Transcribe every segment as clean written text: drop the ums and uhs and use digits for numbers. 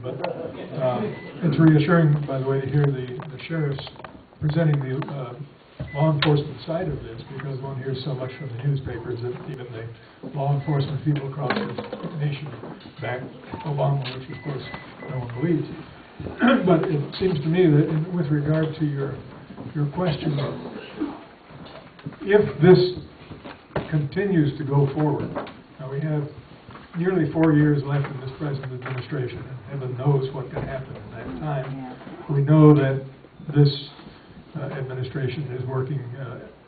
morning, but it's reassuring, by the way, to hear the sheriffs presenting the law enforcement side of this, because one hears so much from the newspapers that even the law enforcement people across the nation back Obama, which of course no one believes. But it seems to me that with regard to your question, if this continues to go forward, now we have nearly 4 years left in this present administration, and heaven knows what can happen in that time. We know that this administration is working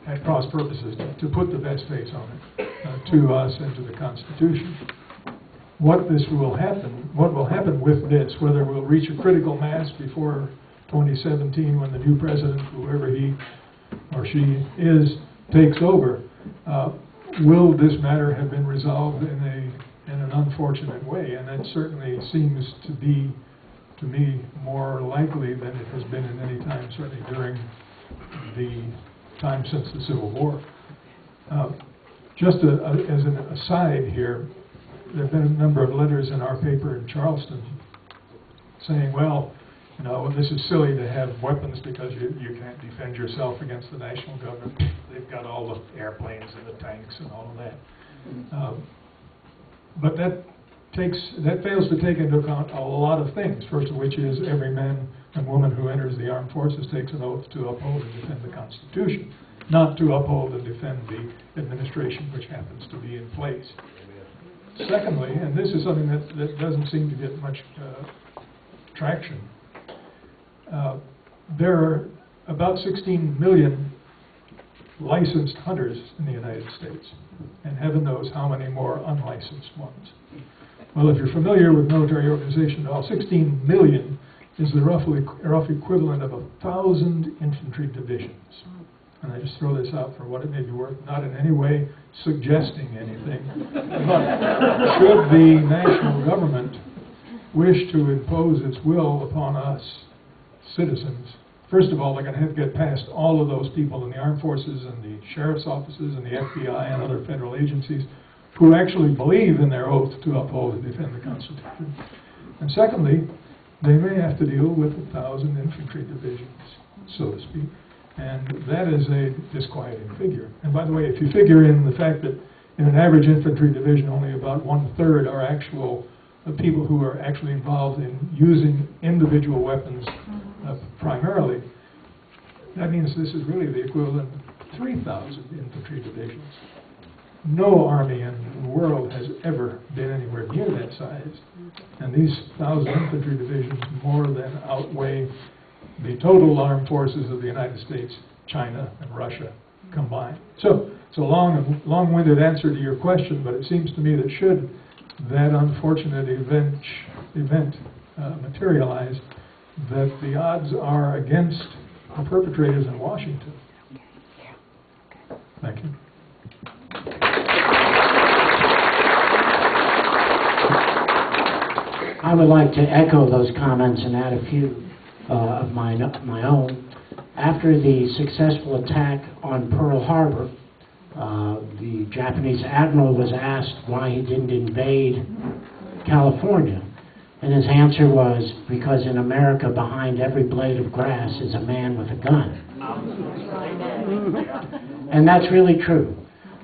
at cross purposes to put the best face on it to us and to the Constitution. What will happen with this, whether we'll reach a critical mass before 2017 when the new president, whoever he or she is, takes over, will this matter have been resolved in an unfortunate way? And that certainly seems to be, to me, more likely than it has been in any time, certainly during the time since the Civil War. Just as an aside here, there have been a number of letters in our paper in Charleston saying, well, you know, this is silly to have weapons because you can't defend yourself against the national government. They've got all the airplanes and the tanks and all of that. But that fails to take into account a lot of things, first of which is every man and woman who enters the armed forces takes an oath to uphold and defend the Constitution, not to uphold and defend the administration which happens to be in place. Secondly, and this is something that doesn't seem to get much traction, there are about 16 million licensed hunters in the United States, and heaven knows how many more unlicensed ones. Well, if you're familiar with military organization, all 16 million is the rough equivalent of 1,000 infantry divisions. And I just throw this out for what it may be worth, not in any way suggesting anything. But should the national government wish to impose its will upon us citizens, first of all, they're going to have to get past all of those people in the armed forces and the sheriff's offices and the FBI and other federal agencies who actually believe in their oath to uphold and defend the Constitution. And secondly, they may have to deal with 1,000 infantry divisions, so to speak. And that is a disquieting figure. And by the way, if you figure in the fact that in an average infantry division, only about 1/3 are actual people who are actually involved in using individual weapons primarily, that means this is really the equivalent of 3,000 infantry divisions. No army in the world has ever been anywhere near that size. And these 1,000 infantry divisions more than outweigh the total armed forces of the United States, China, and Russia combined. So it's a long-winded answer to your question, but it seems to me that should that unfortunate event materialize, that the odds are against the perpetrators in Washington. Thank you. I would like to echo those comments and add a few of my own. After the successful attack on Pearl Harbor, the Japanese admiral was asked why he didn't invade California. And his answer was, because in America, behind every blade of grass is a man with a gun. And that's really true.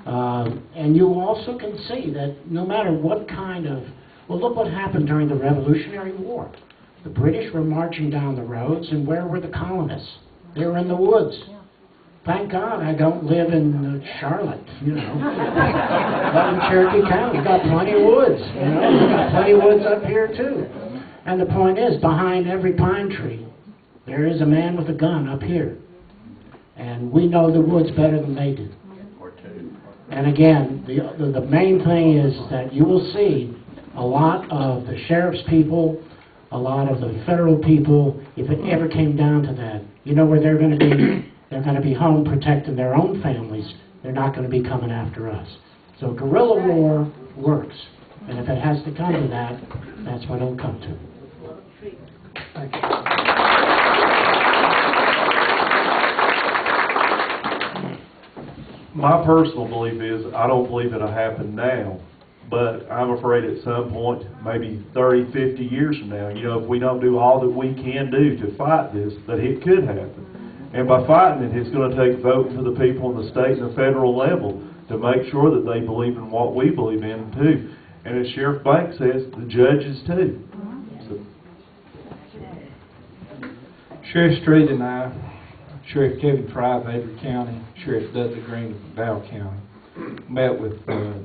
And you also can see that no matter what kind of, well, look what happened during the Revolutionary War. The British were marching down the roads, and where were the colonists? They were in the woods. Thank God I don't live in Charlotte, you know. But in Cherokee County, we've got plenty of woods, you know. We've got plenty of woods up here, too. And the point is, behind every pine tree, there is a man with a gun up here. And we know the woods better than they do. And again, the main thing is that you will see a lot of the sheriff's people, a lot of the federal people, if it ever came down to that, you know where they're going to be? They're going to be home protecting their own families. They're not going to be coming after us. So guerrilla war works. And if it has to come to that, that's what it'll come to. Thank you. My personal belief is, I don't believe it'll happen now, but I'm afraid at some point, maybe 30, 50 years from now, you know, if we don't do all that we can do to fight this, that it could happen. And by fighting it, it's going to take voting for the people in the state and the federal level to make sure that they believe in what we believe in too. And as Sheriff Banks says, the judges too. So. Sheriff Street and I, Sheriff Kevin Fry of Avery County, Sheriff Dudley Green of Val County, met with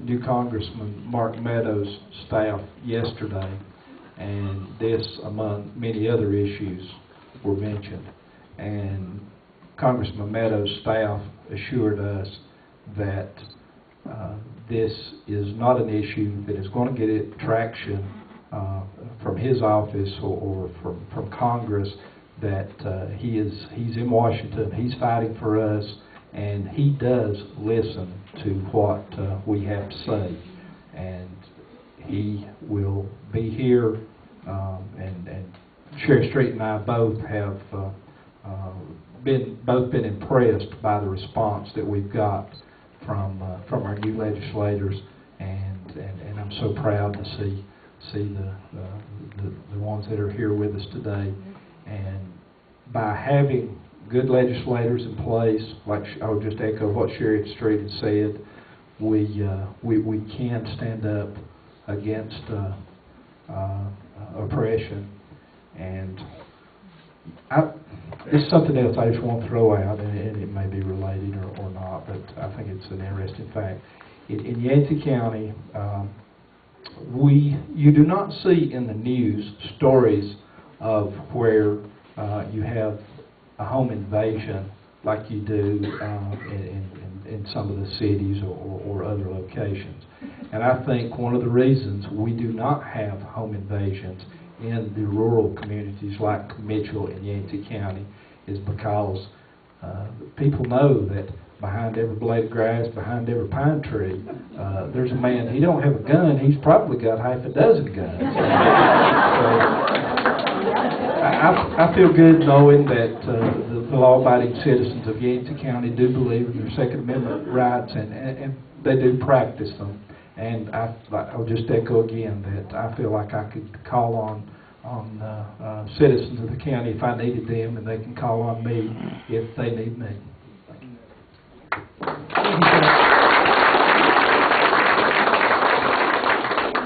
new Congressman Mark Meadows' staff yesterday, and this, among many other issues, were mentioned. And Congressman Meadows' staff assured us that this is not an issue that is going to get traction from his office or from Congress, that he's in Washington, he's fighting for us, and he does listen to what we have to say. And he will be here, and Sheriff Street and I both have been impressed by the response that we've got from our new legislators, and I'm so proud to see the ones that are here with us today. And by having good legislators in place, like I would just echo what Sheriff Street had said, we can stand up against oppression. And it's something else I just want to throw out, and it may be related or not, but I think it's an interesting fact. In Yancey County, you do not see in the news stories of where you have a home invasion like you do in some of the cities or other locations. And I think one of the reasons we do not have home invasions in the rural communities like Mitchell and Yancey County is because people know that behind every blade of grass, behind every pine tree, there's a man. He don't have a gun. He's probably got half a dozen guns. I feel good knowing that the law-abiding citizens of Yancey County do believe in their Second Amendment rights, and they do practice them. And I'll just echo again that I feel like I could call on citizens of the county if I needed them, and they can call on me if they need me.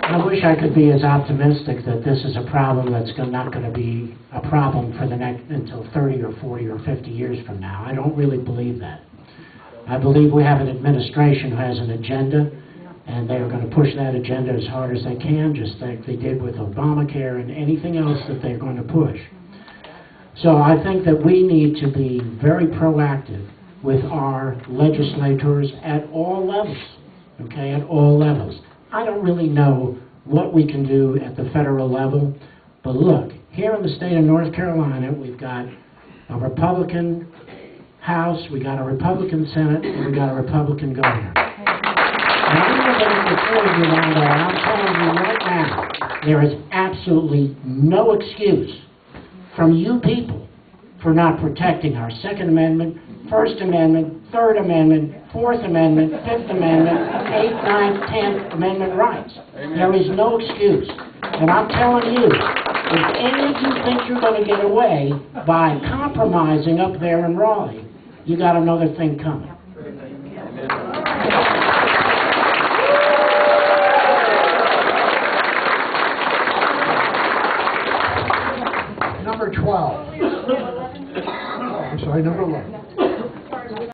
I wish I could be as optimistic that this is a problem that's not going to be a problem for the next until 30 or 40 or 50 years from now. I don't really believe that. I believe we have an administration who has an agenda, and they are going to push that agenda as hard as they can, just like they did with Obamacare and anything else that they're going to push. So I think that we need to be very proactive with our legislators at all levels, okay, at all levels. I don't really know what we can do at the federal level, but look, here in the state of North Carolina, we've got a Republican House, we got a Republican Senate, and we got a Republican governor. And I'm telling you right now, there is absolutely no excuse from you people for not protecting our Second Amendment, First Amendment, Third Amendment, Fourth Amendment, Fifth Amendment, 8th, 9th, 10th Amendment rights. There is no excuse. And I'm telling you, if any of you think you're going to get away by compromising up there in Raleigh, you got another thing coming. Number 12. I'm sorry, number 11.